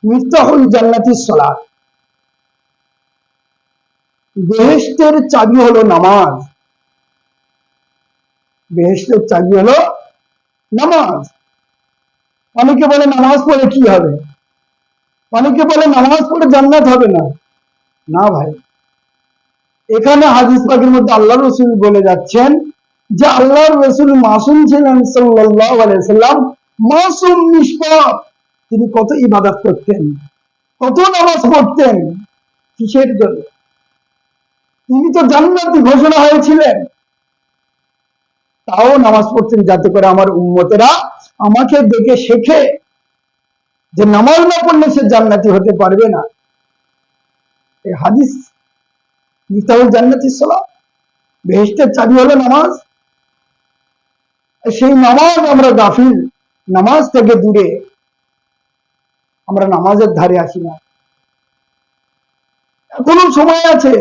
মিফতাহুল জান্নাতিস সালাত, বেহেশতের চাবি হলো নামাজ। বেহেশতের চাবি হলো নামাজ। অনেকে বলে নামাজ পড়ে কি হবে, অনেকে বলে নামাজ পড়ে জান্নাত হবে না। না ভাই, এখানে হাদিস পাকের মধ্যে আল্লাহ রসুল বলে যাচ্ছেন যে আল্লাহর রসুল মাসুম ছিলেন সাল্লাল্লাহু আলাইহি ওয়াসাল্লাম, মাসুম নিষ্পাপ। তিনি কত ইবাদত করতেন, কত নামাজ পড়তেন, কিসের জন্য? তিনি তো জান্নাতি ঘোষণা হয়েছিলেন, তাও নামাজ পড়তেন যাতে করে আমার উম্মতেরা আমাকে দেখে শেখে যে নামাজ না পড়লে সে জান্নাতি হতে পারবে না। এই হাদিস মিফতাহুল জান্নাতিস সালাত, বেহেশতের চাবি হলো নামাজ। সেই নামাজ আমরা গাফিল, নামাজ থেকে দূরে, আমরা নামাজের ধারে আসি না। এখনো সময় আছে,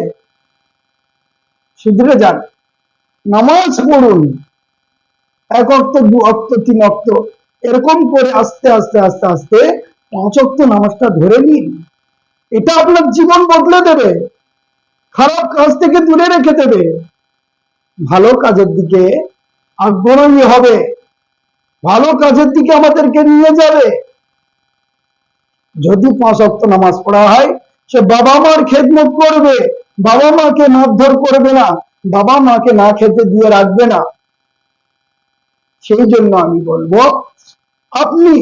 শুধরে যান, নামাজ পড়ুন। এক অক্ত, দু অক্ত, তিন অক্ত, এরকম করে আস্তে আস্তে আস্তে আস্তে 5 অক্ত নামাজটা ধরে নিন। এটা আপনার জীবন বদলে দেবে, খারাপ কাজ থেকে দূরে রেখে দেবে, ভালো কাজের দিকে আগ্রহী হবে, ভালো কাজের দিকে আমাদেরকে নিয়ে যাবে। যদি 5 অক্ত নামাজ পড়া হয়, সে বাবা মার খেদমত করবে, বাবা মাকে মারধর করবে না, বাবা মাকে না খেতে দিয়ে রাখবে না। সেই জন্য আমি বলবো, আপনি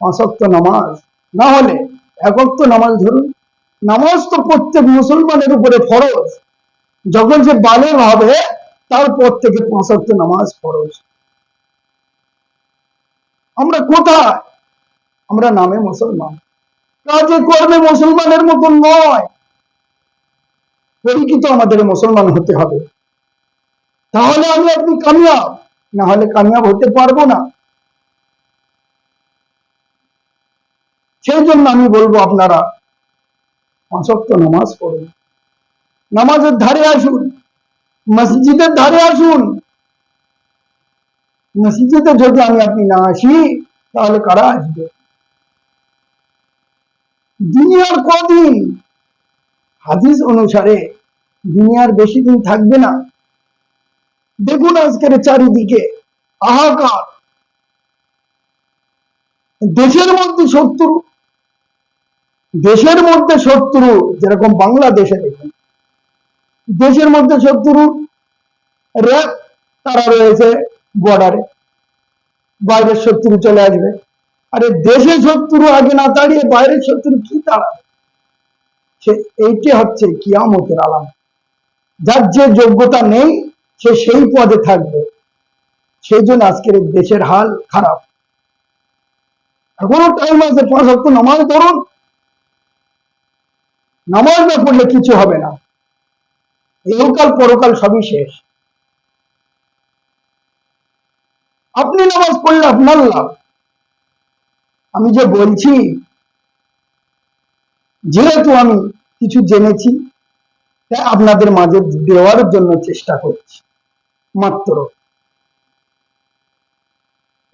5 অক্ত নামাজ না হলে 1 অক্ত নামাজ ধরুন। নামাজ তো প্রত্যেক মুসলমানের উপরে ফরজ। যখন সে বালেগ হবে তারপর থেকে 5 অক্ত নামাজ ফরজ। আমরা কোথায়? আমরা নামে মুসলমান, কাজে কর্মে মুসলমানের মতন নয়। পরিচিত আমাদের মুসলমান হতে হবে, তাহলে আমি আপনি কামিয়াব, না হলে কামিয়াব হতে পারবো না। সেই জন্য আমি বলবো আপনারা 5 ওয়াক্ত নামাজ পড়ুন, নামাজের ধারে আসুন, মসজিদের ধারে আসুন। মসজিদে যদি আমি আপনি না আসি, তাহলে কারা আসবে? দুনিয়ার কদিন? হাদিস অনুসারে দুনিয়ার বেশি দিন থাকবে না। দেখুন আজকের চারিদিকে হাহাকার, দেশের মধ্যে শত্রু, দেশের মধ্যে শত্রু, যেরকম বাংলাদেশে দেখুন, দেশের মধ্যে শত্রু, র্যাব তারা রয়েছে বর্ডারে, বাইরের শত্রু চলে আসবে। আরে দেশে শত্রু আগে না তাড়িয়ে বাইরের শত্রু কি তাড়াবে? সে এইটি হচ্ছে কিয়ামতের আলাম। যার যে যোগ্যতা নেই সে সেই পদে থাকবে। সেই জন্য আজকের দেশের হাল খারাপ। এখনো টাইম আছে, 5 ওয়াক্ত নামাজ ধরুন। নামাজ না পড়লে কিছু হবে না, ইহকাল পরকাল সবই শেষ। আপনি নামাজ পড়লে আপনার লাভ। আমি যে বলছি, যেহেতু আমি কিছু জেনেছি তাই আপনাদের মাঝে দেওয়ার জন্য চেষ্টা করছি মাত্র।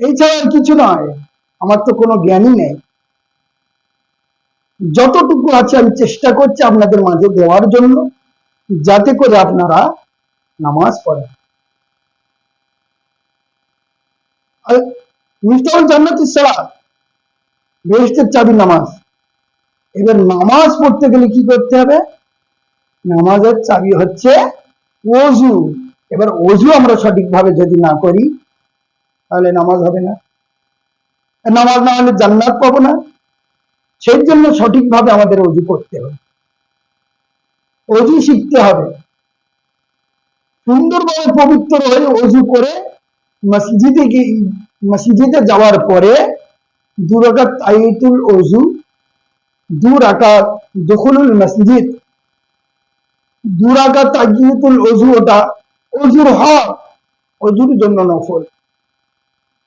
এছাড়া আর কিছু নয়, আমার তো কোনো জ্ঞানই নেই। যতটুকু আছে আমি চেষ্টা করছি আপনাদের মাঝে দেওয়ার জন্য, যাতে করে আপনারা নামাজ পড়েন। আর মিফতাহুল জান্নাতিস সালাত, বেহেশতের চাবি নামাজ। এবার নামাজ পড়তে গেলে কি করতে হবে? নামাজের চাবি হচ্ছে ওযু। এবার ওযু আমরা সঠিকভাবে যদি না করি, তাহলে নামাজ হবে না, নামাজ না হলে জান্নাত পাবো না। সেই জন্য সঠিকভাবে আমাদের ওযু করতে হবে, ওযু শিখতে হবে। সুন্দরভাবে পবিত্র হয়ে ওযু করে মসজিদে যাওয়ার পরে 2 রাকাত তাহিয়াতুল ওযু, 2 রাকাত দুখুলুল মসজিদ, 2 রাকাত তাহিয়াতুল ওযু, ওটা ওযুর হক, ওযুর জন্য নফল।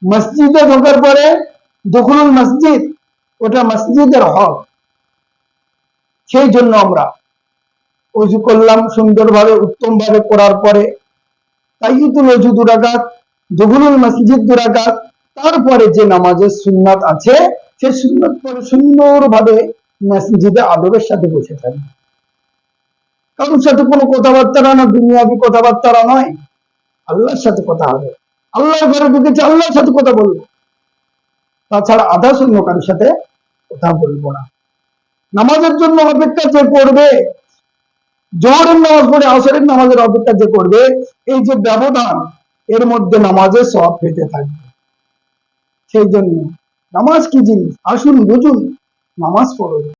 মসজিদে ঢোকার পরে দুখুলুল মসজিদ, ওটা মসজিদের হক। সেই জন্য আমরা ওযু করলাম সুন্দরভাবে, উত্তমভাবে করার পরে তাহিয়াতুল ওযু 2 রাকাত, দুখুলুল মসজিদ 2 রাকাত, তারপরে যে নামাজের সুন্নাত আছে সে সুন্নত পরে সুন্দরভাবে মসজিদে আদবের সাথে বসে থাকবে। কারোর সাথে কোনো কথাবার্তা না, দুনিয়াবি কথাবার্তা নয়, আল্লাহর সাথে কথা হবে। আল্লাহর ঘরে ঢুকেছে, আল্লাহর সাথে কথা বলবো, তাছাড়া আধা শূন্য কারোর সাথে কথা বলবো না। নামাজের জন্য অপেক্ষা যে করবে, জোহরের নামাজ পড়ে আসরের নামাজের অপেক্ষা যে করবে, এই যে ব্যবধান, এর মধ্যে নামাজের সওয়াব পেতে থাকবে। সেই জন্য নামাজ কি জিনিস, আসুন বুঝুন, নামাজ পড়ুন।